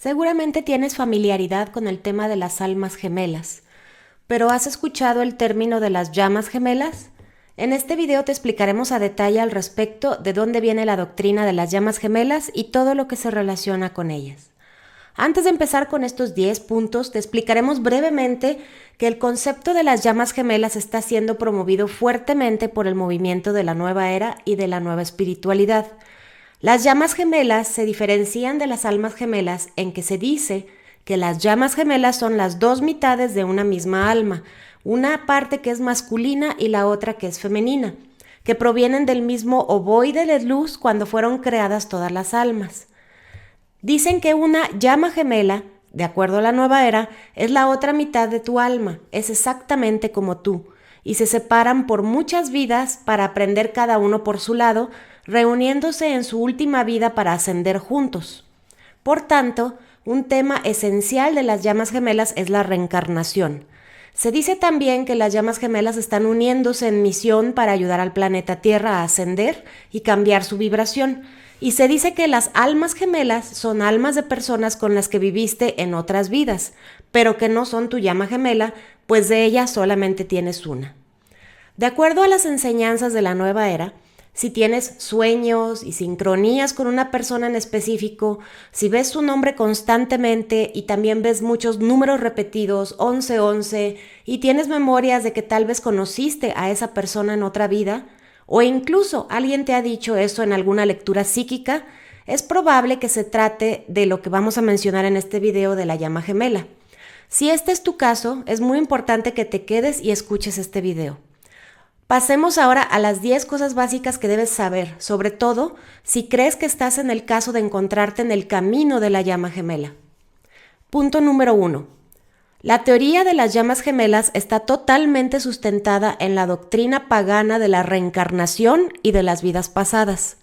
Seguramente tienes familiaridad con el tema de las almas gemelas, pero ¿has escuchado el término de las llamas gemelas? En este video te explicaremos a detalle al respecto de dónde viene la doctrina de las llamas gemelas y todo lo que se relaciona con ellas. Antes de empezar con estos 10 puntos, te explicaremos brevemente que el concepto de las llamas gemelas está siendo promovido fuertemente por el movimiento de la nueva era y de la nueva espiritualidad. Las llamas gemelas se diferencian de las almas gemelas en que se dice que las llamas gemelas son las dos mitades de una misma alma, una parte que es masculina y la otra que es femenina, que provienen del mismo ovoide de luz cuando fueron creadas todas las almas. Dicen que una llama gemela, de acuerdo a la nueva era, es la otra mitad de tu alma, es exactamente como tú, y se separan por muchas vidas para aprender cada uno por su lado, reuniéndose en su última vida para ascender juntos. Por tanto, un tema esencial de las llamas gemelas es la reencarnación. Se dice también que las llamas gemelas están uniéndose en misión para ayudar al planeta Tierra a ascender y cambiar su vibración. Y se dice que las almas gemelas son almas de personas con las que viviste en otras vidas, pero que no son tu llama gemela, pues de ellas solamente tienes una. De acuerdo a las enseñanzas de la nueva era, si tienes sueños y sincronías con una persona en específico, si ves su nombre constantemente y también ves muchos números repetidos, 1111, y tienes memorias de que tal vez conociste a esa persona en otra vida, o incluso alguien te ha dicho eso en alguna lectura psíquica, es probable que se trate de lo que vamos a mencionar en este video de la llama gemela. Si este es tu caso, es muy importante que te quedes y escuches este video. Pasemos ahora a las 10 cosas básicas que debes saber, sobre todo si crees que estás en el caso de encontrarte en el camino de la llama gemela. Punto número 1. La teoría de las llamas gemelas está totalmente sustentada en la doctrina pagana de la reencarnación y de las vidas pasadas.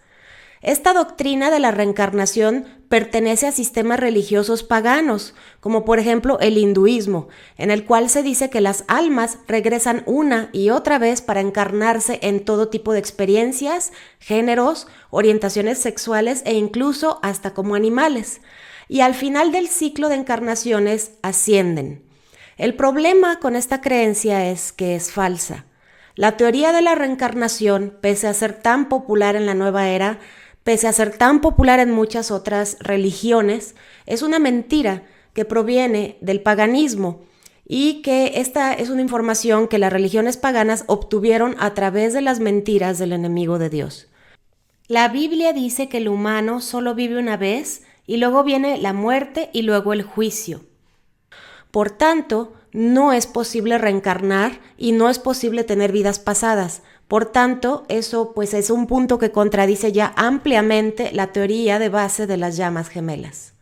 Esta doctrina de la reencarnación pertenece a sistemas religiosos paganos, como por ejemplo el hinduismo, en el cual se dice que las almas regresan una y otra vez para encarnarse en todo tipo de experiencias, géneros, orientaciones sexuales e incluso hasta como animales. Y al final del ciclo de encarnaciones ascienden. El problema con esta creencia es que es falsa. La teoría de la reencarnación, pese a ser tan popular en la nueva era, pese a ser tan popular en muchas otras religiones, es una mentira que proviene del paganismo y que esta es una información que las religiones paganas obtuvieron a través de las mentiras del enemigo de Dios. La Biblia dice que el humano solo vive una vez y luego viene la muerte y luego el juicio. Por tanto, no es posible reencarnar y no es posible tener vidas pasadas. Por tanto, eso pues es un punto que contradice ya ampliamente la teoría de base de las llamas gemelas.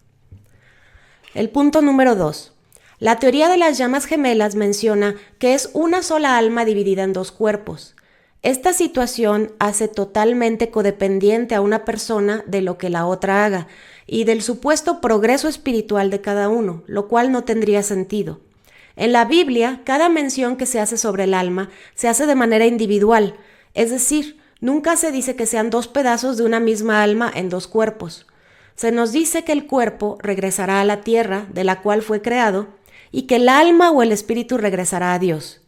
El punto número 2. La teoría de las llamas gemelas menciona que es una sola alma dividida en dos cuerpos. Esta situación hace totalmente codependiente a una persona de lo que la otra haga y del supuesto progreso espiritual de cada uno, lo cual no tendría sentido. En la Biblia, cada mención que se hace sobre el alma se hace de manera individual, es decir, nunca se dice que sean dos pedazos de una misma alma en dos cuerpos. Se nos dice que el cuerpo regresará a la tierra de la cual fue creado y que el alma o el espíritu regresará a Dios.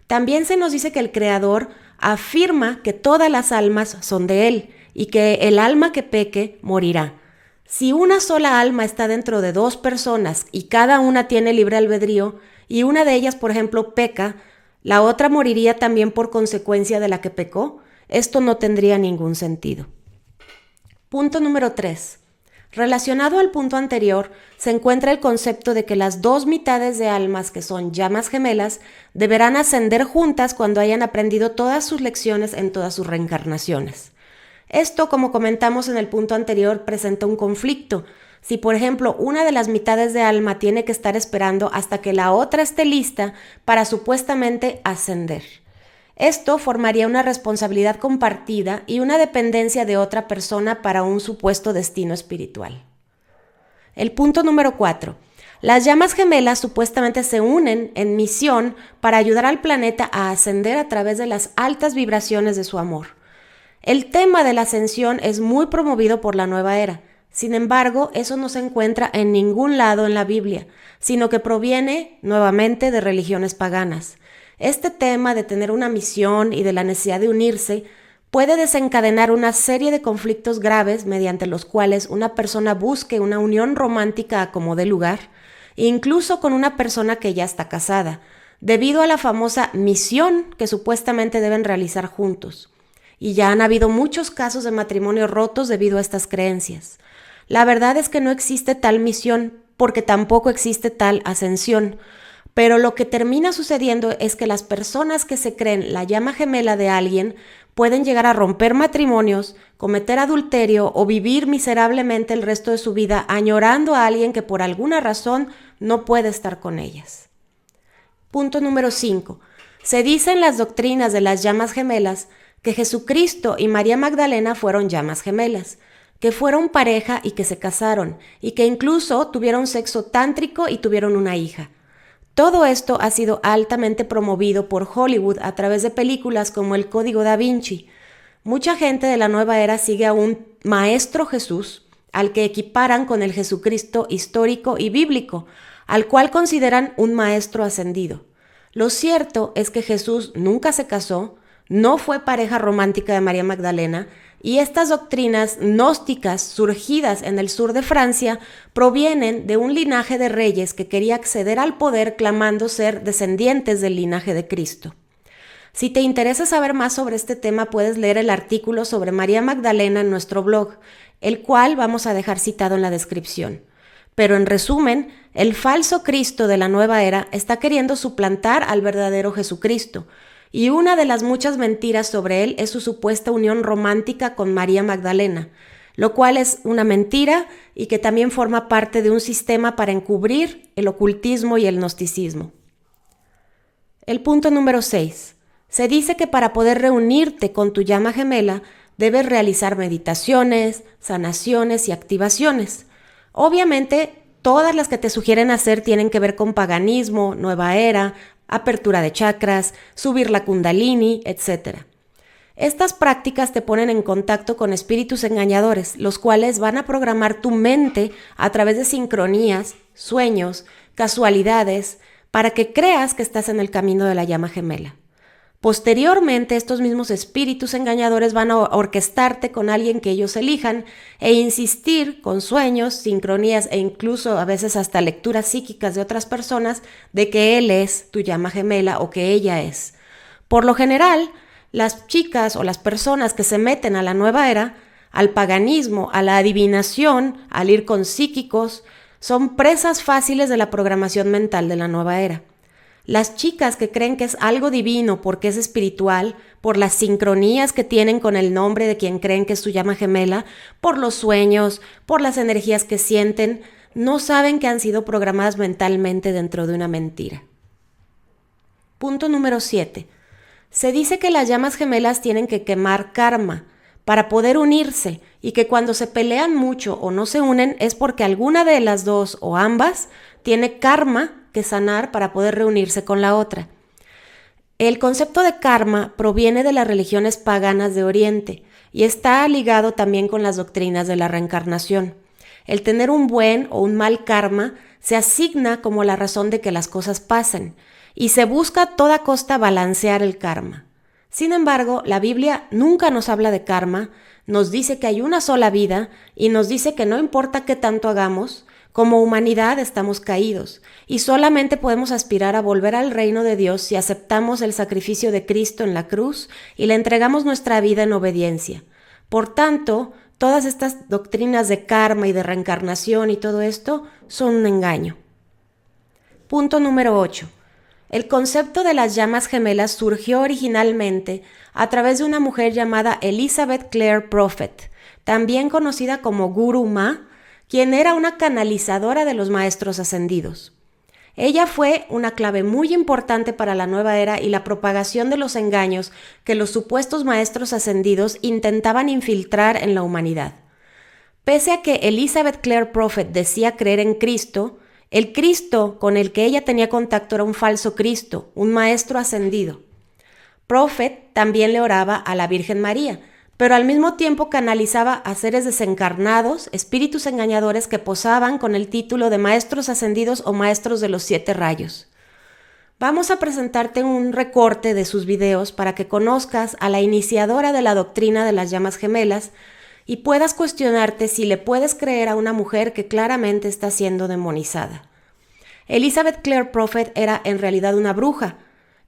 También se nos dice que el Creador afirma que todas las almas son de Él y que el alma que peque morirá. Si una sola alma está dentro de dos personas y cada una tiene libre albedrío, y una de ellas, por ejemplo, peca, la otra moriría también por consecuencia de la que pecó. Esto no tendría ningún sentido. Punto número 3. Relacionado al punto anterior, se encuentra el concepto de que las dos mitades de almas, que son llamas gemelas, deberán ascender juntas cuando hayan aprendido todas sus lecciones en todas sus reencarnaciones. Esto, como comentamos en el punto anterior, presenta un conflicto. Si, por ejemplo, una de las mitades de alma tiene que estar esperando hasta que la otra esté lista para supuestamente ascender. Esto formaría una responsabilidad compartida y una dependencia de otra persona para un supuesto destino espiritual. El punto número 4. Las llamas gemelas supuestamente se unen en misión para ayudar al planeta a ascender a través de las altas vibraciones de su amor. El tema de la ascensión es muy promovido por la nueva era, Sin embargo, eso no se encuentra en ningún lado en la Biblia, sino que proviene nuevamente de religiones paganas. Este tema de tener una misión y de la necesidad de unirse puede desencadenar una serie de conflictos graves mediante los cuales una persona busque una unión romántica a como dé lugar, incluso con una persona que ya está casada, debido a la famosa misión que supuestamente deben realizar juntos. Y ya han habido muchos casos de matrimonios rotos debido a estas creencias. La verdad es que no existe tal misión porque tampoco existe tal ascensión, pero lo que termina sucediendo es que las personas que se creen la llama gemela de alguien pueden llegar a romper matrimonios, cometer adulterio o vivir miserablemente el resto de su vida añorando a alguien que por alguna razón no puede estar con ellas. Punto número 5. Se dice en las doctrinas de las llamas gemelas que Jesucristo y María Magdalena fueron llamas gemelas, que fueron pareja y que se casaron, y que incluso tuvieron sexo tántrico y tuvieron una hija. Todo esto ha sido altamente promovido por Hollywood a través de películas como El Código Da Vinci. Mucha gente de la nueva era sigue a un maestro Jesús, al que equiparan con el Jesucristo histórico y bíblico, al cual consideran un maestro ascendido. Lo cierto es que Jesús nunca se casó, no fue pareja romántica de María Magdalena, y estas doctrinas gnósticas surgidas en el sur de Francia provienen de un linaje de reyes que quería acceder al poder clamando ser descendientes del linaje de Cristo. Si te interesa saber más sobre este tema, puedes leer el artículo sobre María Magdalena en nuestro blog, el cual vamos a dejar citado en la descripción. Pero en resumen, el falso Cristo de la nueva era está queriendo suplantar al verdadero Jesucristo, y una de las muchas mentiras sobre él es su supuesta unión romántica con María Magdalena, lo cual es una mentira y que también forma parte de un sistema para encubrir el ocultismo y el gnosticismo. El punto número 6. Se dice que para poder reunirte con tu llama gemela, debes realizar meditaciones, sanaciones y activaciones. Obviamente, todas las que te sugieren hacer tienen que ver con paganismo, nueva era, apertura de chakras, subir la kundalini, etc. Estas prácticas te ponen en contacto con espíritus engañadores, los cuales van a programar tu mente a través de sincronías, sueños, casualidades, para que creas que estás en el camino de la llama gemela. Posteriormente, estos mismos espíritus engañadores van a orquestarte con alguien que ellos elijan e insistir con sueños, sincronías e incluso a veces hasta lecturas psíquicas de otras personas de que él es tu llama gemela o que ella es. Por lo general, las chicas o las personas que se meten a la nueva era, al paganismo, a la adivinación, al ir con psíquicos, son presas fáciles de la programación mental de la nueva era. Las chicas que creen que es algo divino porque es espiritual, por las sincronías que tienen con el nombre de quien creen que es su llama gemela, por los sueños, por las energías que sienten, no saben que han sido programadas mentalmente dentro de una mentira. Punto número 7. Se dice que las llamas gemelas tienen que quemar karma para poder unirse y que cuando se pelean mucho o no se unen es porque alguna de las dos o ambas tiene karma que sanar para poder reunirse con la otra. El concepto de karma proviene de las religiones paganas de Oriente y está ligado también con las doctrinas de la reencarnación. El tener un buen o un mal karma se asigna como la razón de que las cosas pasen y se busca a toda costa balancear el karma. Sin embargo, la Biblia nunca nos habla de karma, nos dice que hay una sola vida y nos dice que no importa qué tanto hagamos, como humanidad estamos caídos y solamente podemos aspirar a volver al reino de Dios si aceptamos el sacrificio de Cristo en la cruz y le entregamos nuestra vida en obediencia. Por tanto, todas estas doctrinas de karma y de reencarnación y todo esto son un engaño. Punto número 8. El concepto de las llamas gemelas surgió originalmente a través de una mujer llamada Elizabeth Clare Prophet, también conocida como Guru Ma, quien era una canalizadora de los maestros ascendidos. Ella fue una clave muy importante para la nueva era y la propagación de los engaños que los supuestos maestros ascendidos intentaban infiltrar en la humanidad. Pese a que Elizabeth Clare Prophet decía creer en Cristo, el Cristo con el que ella tenía contacto era un falso Cristo, un maestro ascendido. Prophet también le oraba a la Virgen María, pero al mismo tiempo canalizaba a seres desencarnados, espíritus engañadores que posaban con el título de maestros ascendidos o maestros de los 7 rayos. Vamos a presentarte un recorte de sus videos para que conozcas a la iniciadora de la doctrina de las llamas gemelas y puedas cuestionarte si le puedes creer a una mujer que claramente está siendo demonizada. Elizabeth Clare Prophet era en realidad una bruja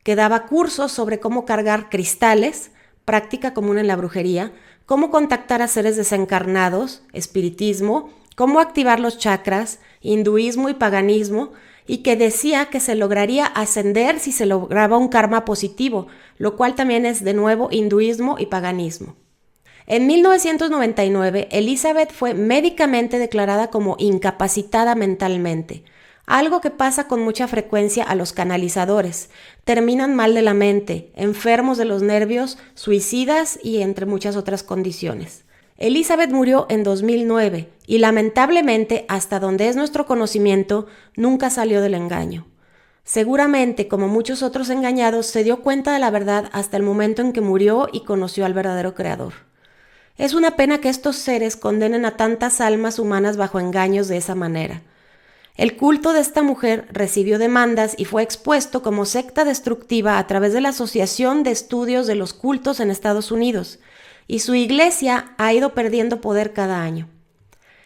que daba cursos sobre cómo cargar cristales, práctica común en la brujería, cómo contactar a seres desencarnados, espiritismo, cómo activar los chakras, hinduismo y paganismo, y que decía que se lograría ascender si se lograba un karma positivo, lo cual también es de nuevo hinduismo y paganismo. En 1999, Elizabeth fue médicamente declarada como incapacitada mentalmente, algo que pasa con mucha frecuencia a los canalizadores. Terminan mal de la mente, enfermos de los nervios, suicidas y entre muchas otras condiciones. Elizabeth murió en 2009 y lamentablemente, hasta donde es nuestro conocimiento, nunca salió del engaño. Seguramente, como muchos otros engañados, se dio cuenta de la verdad hasta el momento en que murió y conoció al verdadero creador. Es una pena que estos seres condenen a tantas almas humanas bajo engaños de esa manera. El culto de esta mujer recibió demandas y fue expuesto como secta destructiva a través de la Asociación de Estudios de los Cultos en Estados Unidos, y su iglesia ha ido perdiendo poder cada año.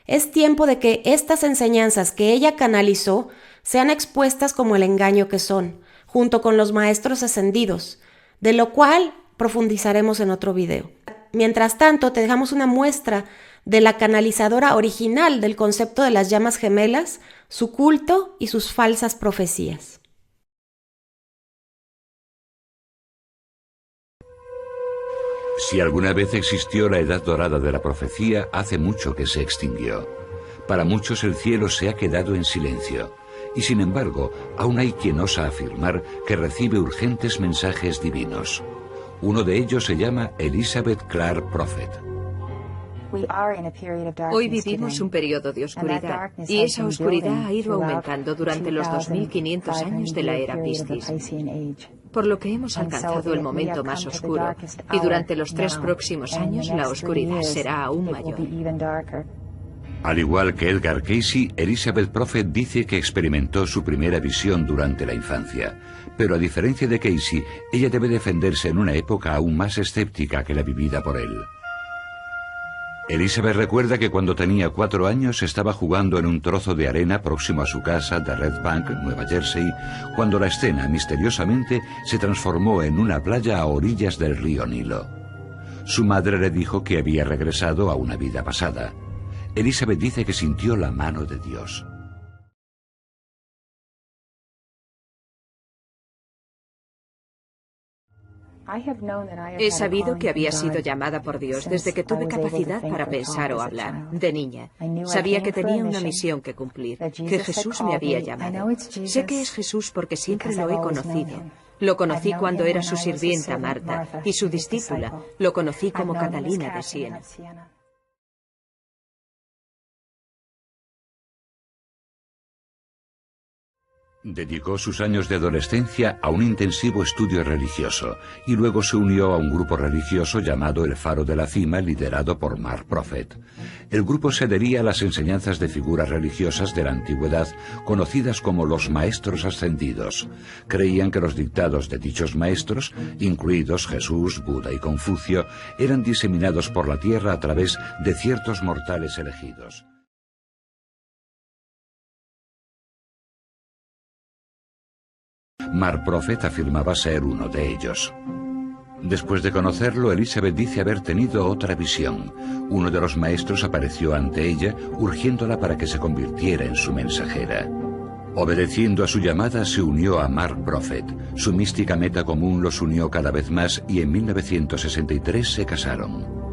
Es tiempo de que estas enseñanzas que ella canalizó sean expuestas como el engaño que son, junto con los maestros ascendidos, de lo cual profundizaremos en otro video. Mientras tanto, te dejamos una muestra de la canalizadora original del concepto de las llamas gemelas, su culto y sus falsas profecías. Si alguna vez existió la edad dorada de la profecía, hace mucho que se extinguió. Para muchos el cielo se ha quedado en silencio, y sin embargo, aún hay quien osa afirmar que recibe urgentes mensajes divinos. Uno de ellos se llama Elizabeth Clare Prophet. Hoy vivimos un periodo de oscuridad, y esa oscuridad ha ido aumentando durante los 2500 años de la era Piscis, por lo que hemos alcanzado el momento más oscuro, y durante los 3 próximos años la oscuridad será aún mayor. Al igual que Edgar Cayce, Elizabeth Prophet dice que experimentó su primera visión durante la infancia, pero a diferencia de Cayce, ella debe defenderse en una época aún más escéptica que la vivida por él. Elizabeth recuerda que cuando tenía 4 años estaba jugando en un trozo de arena próximo a su casa de Red Bank, Nueva Jersey, cuando la escena misteriosamente se transformó en una playa a orillas del río Nilo. Su madre le dijo que había regresado a una vida pasada. Elizabeth dice que sintió la mano de Dios. He sabido que había sido llamada por Dios desde que tuve capacidad para pensar o hablar, de niña. Sabía que tenía una misión que cumplir, que Jesús me había llamado. Sé que es Jesús porque siempre lo he conocido. Lo conocí cuando era su sirvienta Marta, y su discípula. Lo conocí como Catalina de Siena. Dedicó sus años de adolescencia a un intensivo estudio religioso y luego se unió a un grupo religioso llamado El Faro de la Cima, liderado por Mark Prophet. El grupo se adhería a las enseñanzas de figuras religiosas de la antigüedad, conocidas como los maestros ascendidos. Creían que los dictados de dichos maestros, incluidos Jesús, Buda y Confucio, eran diseminados por la tierra a través de ciertos mortales elegidos. Mark Prophet afirmaba ser uno de ellos. Después de conocerlo, Elizabeth dice haber tenido otra visión. Uno de los maestros apareció ante ella, urgiéndola para que se convirtiera en su mensajera. Obedeciendo a su llamada, se unió a Mark Prophet. Su mística meta común los unió cada vez más y en 1963 se casaron.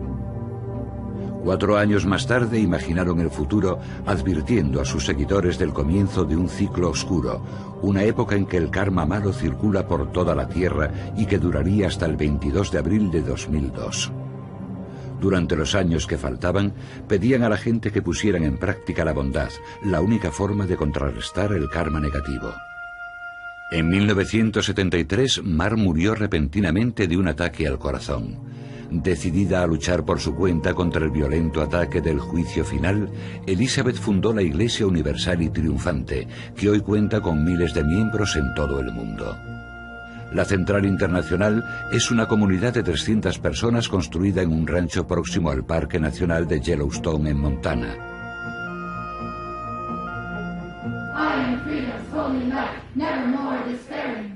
4 años más tarde imaginaron el futuro, advirtiendo a sus seguidores del comienzo de un ciclo oscuro, una época en que el karma malo circula por toda la Tierra y que duraría hasta el 22 de abril de 2002. Durante los años que faltaban, pedían a la gente que pusieran en práctica la bondad, la única forma de contrarrestar el karma negativo. En 1973, Mar murió repentinamente de un ataque al corazón. Decidida a luchar por su cuenta contra el violento ataque del juicio final, Elizabeth fundó la Iglesia Universal y Triunfante, que hoy cuenta con miles de miembros en todo el mundo. La Central Internacional es una comunidad de 300 personas construida en un rancho próximo al Parque Nacional de Yellowstone en Montana.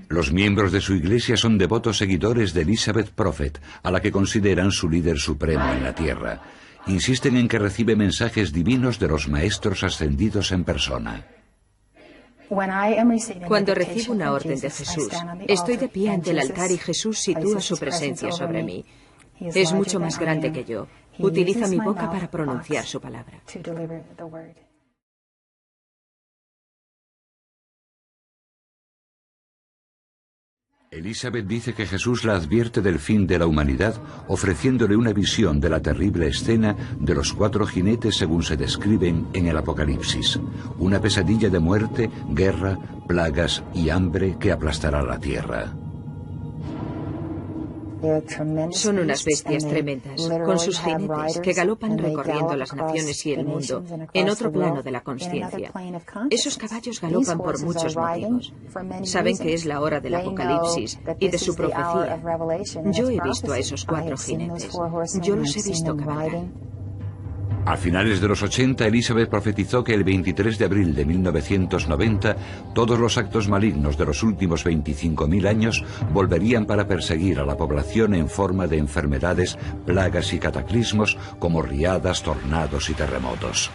Los miembros de su iglesia son devotos seguidores de Elizabeth Prophet, a la que consideran su líder supremo en la tierra. Insisten en que recibe mensajes divinos de los maestros ascendidos en persona. Cuando recibo una orden de Jesús, estoy de pie ante el altar y Jesús sitúa su presencia sobre mí. Es mucho más grande que yo. Utiliza mi boca para pronunciar su palabra. Elizabeth dice que Jesús la advierte del fin de la humanidad, ofreciéndole una visión de la terrible escena de los 4 jinetes según se describen en el Apocalipsis. Una pesadilla de muerte, guerra, plagas y hambre que aplastará la tierra. Son unas bestias tremendas, con sus jinetes, que galopan recorriendo las naciones y el mundo, en otro plano de la consciencia. Esos caballos galopan por muchos motivos. Saben que es la hora del Apocalipsis y de su profecía. Yo he visto a esos 4 jinetes. Yo los he visto cabalgar. A finales de los 80, Elizabeth profetizó que el 23 de abril de 1990, todos los actos malignos de los últimos 25.000 años volverían para perseguir a la población en forma de enfermedades, plagas y cataclismos como riadas, tornados y terremotos.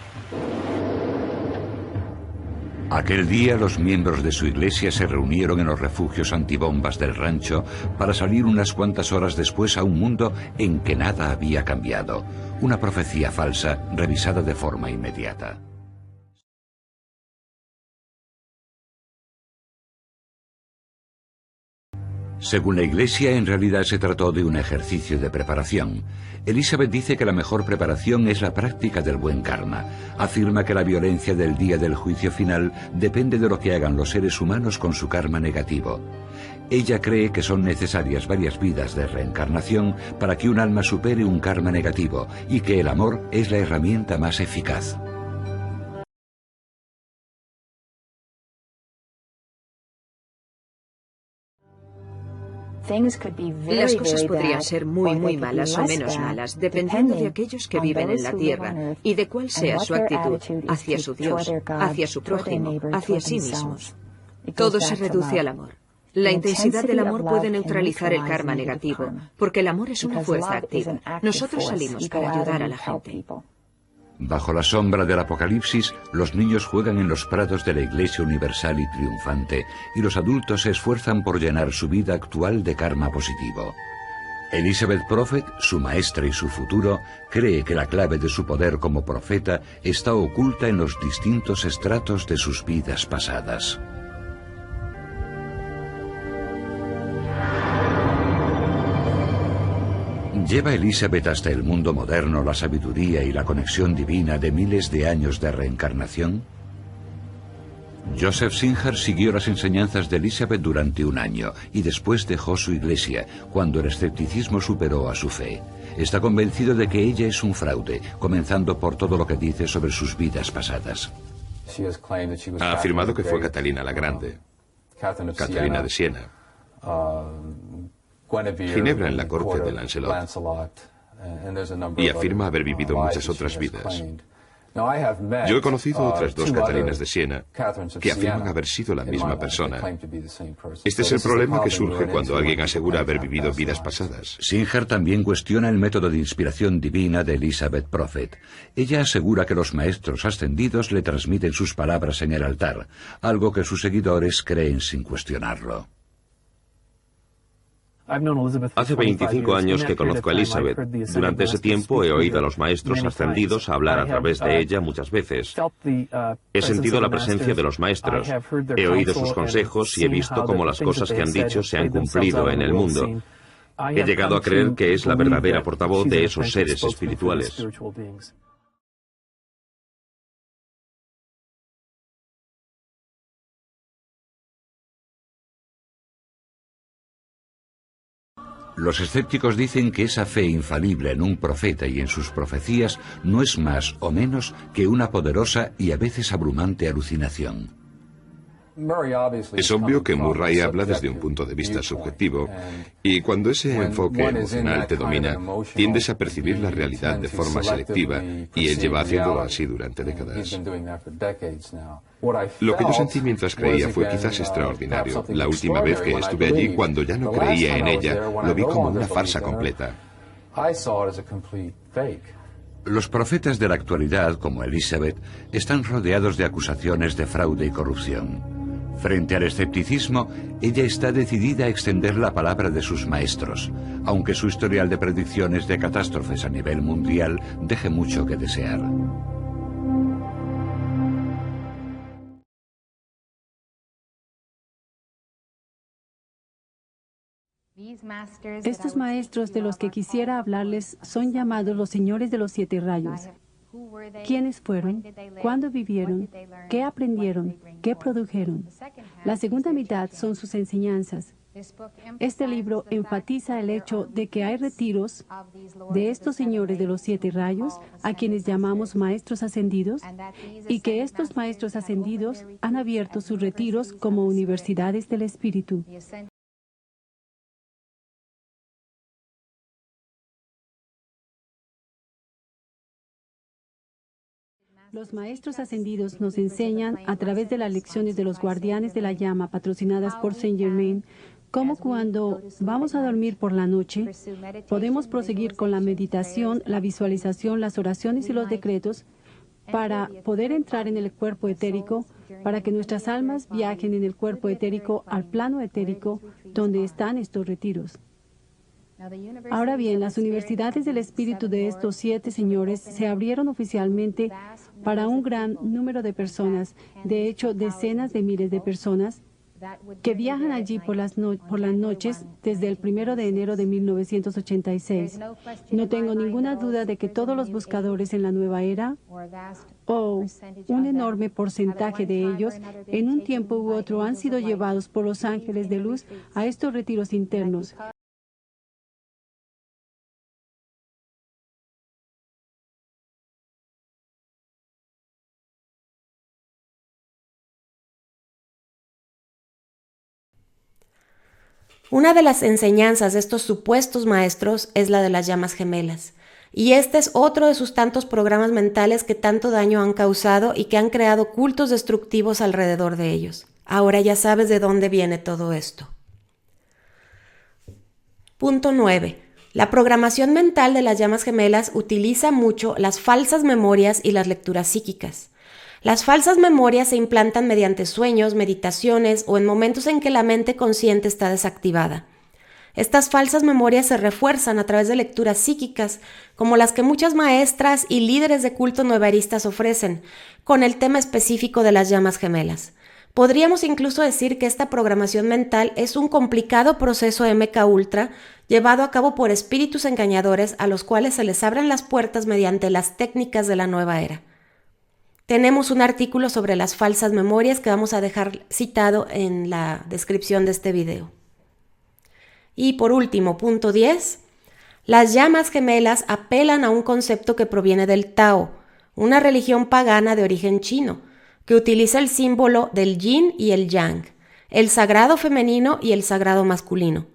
Aquel día los miembros de su iglesia se reunieron en los refugios antibombas del rancho para salir unas cuantas horas después a un mundo en que nada había cambiado. Una profecía falsa revisada de forma inmediata. Según la Iglesia, en realidad se trató de un ejercicio de preparación. Elizabeth dice que la mejor preparación es la práctica del buen karma. Afirma que la violencia del día del juicio final depende de lo que hagan los seres humanos con su karma negativo. Ella cree que son necesarias varias vidas de reencarnación para que un alma supere un karma negativo y que el amor es la herramienta más eficaz. Las cosas podrían ser muy malas o menos malas, dependiendo de aquellos que viven en la tierra y de cuál sea su actitud hacia su Dios, hacia su prójimo, hacia sí mismos. Todo se reduce al amor. La intensidad del amor puede neutralizar el karma negativo, porque el amor es una fuerza activa. Nosotros salimos para ayudar a la gente. Bajo la sombra del Apocalipsis, los niños juegan en los prados de la Iglesia Universal y Triunfante, y los adultos se esfuerzan por llenar su vida actual de karma positivo. Elizabeth Prophet, su maestra y su futuro, cree que la clave de su poder como profeta está oculta en los distintos estratos de sus vidas pasadas. ¿Lleva Elizabeth hasta el mundo moderno la sabiduría y la conexión divina de miles de años de reencarnación? Joseph Singer siguió las enseñanzas de Elizabeth durante un año y después dejó su iglesia, cuando el escepticismo superó a su fe. Está convencido de que ella es un fraude, comenzando por todo lo que dice sobre sus vidas pasadas. Ha afirmado que fue Catalina la Grande, Catalina de Siena, Ginebra en la corte de Lancelot, y afirma haber vivido muchas otras vidas. Yo he conocido otras 2 Catalinas de Siena que afirman haber sido la misma persona. Este es el problema que surge cuando alguien asegura haber vivido vidas pasadas. Singer también cuestiona el método de inspiración divina de Elizabeth Prophet. Ella asegura que los maestros ascendidos le transmiten sus palabras en el altar, algo que sus seguidores creen sin cuestionarlo. Hace 25 años que conozco a Elizabeth. Durante ese tiempo he oído a los maestros ascendidos hablar a través de ella muchas veces. He sentido la presencia de los maestros, he oído sus consejos y he visto cómo las cosas que han dicho se han cumplido en el mundo. He llegado a creer que es la verdadera portavoz de esos seres espirituales. Los escépticos dicen que esa fe infalible en un profeta y en sus profecías no es más o menos que una poderosa y a veces abrumante alucinación. Es obvio que Murray habla desde un punto de vista subjetivo, y cuando ese enfoque emocional te domina, tiendes a percibir la realidad de forma selectiva, y él lleva haciéndolo así durante décadas. Lo que yo sentí mientras creía fue quizás extraordinario. La última vez que estuve allí, cuando ya no creía en ella, lo vi como una farsa completa. Los profetas de la actualidad, como Elizabeth, están rodeados de acusaciones de fraude y corrupción. Frente al escepticismo, ella está decidida a extender la palabra de sus maestros, aunque su historial de predicciones de catástrofes a nivel mundial deje mucho que desear. Estos maestros de los que quisiera hablarles son llamados los señores de los 7 rayos. ¿Quiénes fueron? ¿Cuándo vivieron? ¿Qué aprendieron? ¿Qué produjeron? La segunda mitad son sus enseñanzas. Este libro enfatiza el hecho de que hay retiros de estos señores de los 7 rayos, a quienes llamamos maestros ascendidos, y que estos maestros ascendidos han abierto sus retiros como universidades del espíritu. Los maestros ascendidos nos enseñan, a través de las lecciones de los guardianes de la llama patrocinadas por Saint Germain, cómo cuando vamos a dormir por la noche, podemos proseguir con la meditación, la visualización, las oraciones y los decretos para poder entrar en el cuerpo etérico, para que nuestras almas viajen en el cuerpo etérico al plano etérico donde están estos retiros. Ahora bien, las universidades del espíritu de estos 7 señores se abrieron oficialmente para un gran número de personas, de hecho decenas de miles de personas, que viajan allí por las noches desde el 1 de enero de 1986. No tengo ninguna duda de que todos los buscadores en la nueva era, o un enorme porcentaje de ellos, en un tiempo u otro han sido llevados por los ángeles de luz a estos retiros internos. Una de las enseñanzas de estos supuestos maestros es la de las llamas gemelas. Y este es otro de sus tantos programas mentales que tanto daño han causado y que han creado cultos destructivos alrededor de ellos. Ahora ya sabes de dónde viene todo esto. Punto 9. La programación mental de las llamas gemelas utiliza mucho las falsas memorias y las lecturas psíquicas. Las falsas memorias se implantan mediante sueños, meditaciones o en momentos en que la mente consciente está desactivada. Estas falsas memorias se refuerzan a través de lecturas psíquicas, como las que muchas maestras y líderes de culto nuevaristas ofrecen, con el tema específico de las llamas gemelas. Podríamos incluso decir que esta programación mental es un complicado proceso MK Ultra llevado a cabo por espíritus engañadores a los cuales se les abren las puertas mediante las técnicas de la nueva era. Tenemos un artículo sobre las falsas memorias que vamos a dejar citado en la descripción de este video. Y por último, punto 10. Las llamas gemelas apelan a un concepto que proviene del Tao, una religión pagana de origen chino, que utiliza el símbolo del yin y el yang, el sagrado femenino y el sagrado masculino.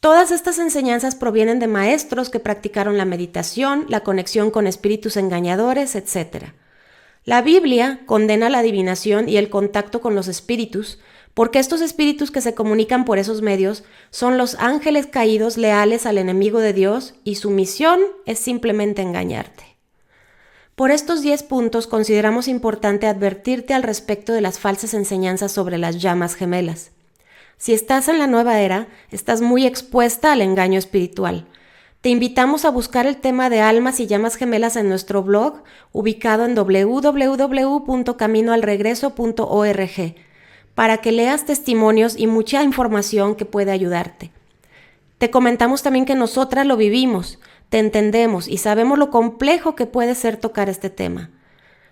Todas estas enseñanzas provienen de maestros que practicaron la meditación, la conexión con espíritus engañadores, etc. La Biblia condena la adivinación y el contacto con los espíritus, porque estos espíritus que se comunican por esos medios son los ángeles caídos leales al enemigo de Dios y su misión es simplemente engañarte. Por estos 10 puntos consideramos importante advertirte al respecto de las falsas enseñanzas sobre las llamas gemelas. Si estás en la nueva era, estás muy expuesta al engaño espiritual. Te invitamos a buscar el tema de almas y llamas gemelas en nuestro blog, ubicado en www.caminoalregreso.org, para que leas testimonios y mucha información que puede ayudarte. Te comentamos también que nosotras lo vivimos, te entendemos y sabemos lo complejo que puede ser tocar este tema.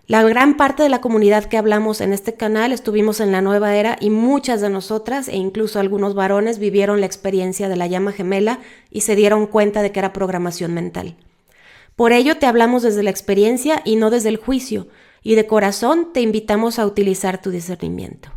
La gran parte de la comunidad que hablamos en este canal estuvimos en la nueva era y muchas de nosotras e incluso algunos varones vivieron la experiencia de la llama gemela y se dieron cuenta de que era programación mental. Por ello te hablamos desde la experiencia y no desde el juicio, y de corazón te invitamos a utilizar tu discernimiento.